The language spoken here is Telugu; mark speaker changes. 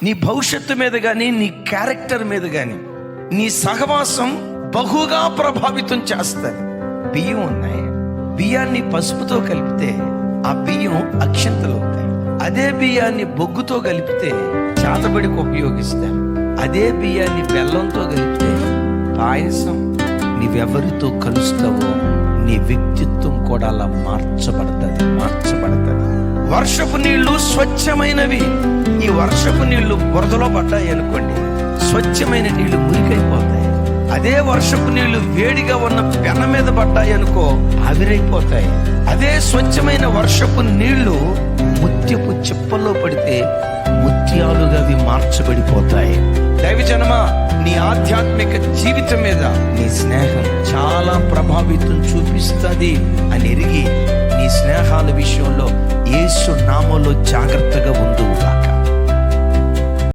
Speaker 1: నీ భవిష్యత్తు మీద కానీ, నీ క్యారెక్టర్ మీద కానీ నీ సహవాసం బహుగా ప్రభావితం చేస్తుంది. బియ్యం ఉన్నాయి, బియ్యాన్ని పసుపుతో కలిపితే ఆ బియ్యం అక్షంతలు అవుతాయి. అదే బియ్యాన్ని బొగ్గుతో కలిపితే చాతబడికి ఉపయోగిస్తారు. అదే బియ్యాన్ని బెల్లంతో కలిపితే పాయసం. నీవెవరితో కలుస్తావో నీ వ్యక్తిత్వం కూడా అలా మార్చబడుతుంది. వర్షపు నీళ్లు స్వచ్ఛమైనవి. ఈ వర్షపు నీళ్లు బురదలో పడ్డాయి అనుకోండి, స్వచ్ఛమైన నీళ్లు మురికైపోతాయి. అదే వర్షపు నీళ్లు వేడిగా ఉన్న పెన మీద పడ్డాయి అనుకో, ఆవిరైపోతాయి. అదే స్వచ్ఛమైన వర్షపు నీళ్లు ముత్యపు చిప్పల్లో పడితే ముత్యాలుగా అవి మార్చబడిపోతాయి. దైవజనమా, నీ ఆధ్యాత్మిక జీవితం మీద నీ స్నేహం చాలా ప్రభావితం చూపిస్తుంది అని ఎరిగి నీ స్నేహాల విషయంలో యేసు నామములో జాగ్రత్తగా ఉండుగాక.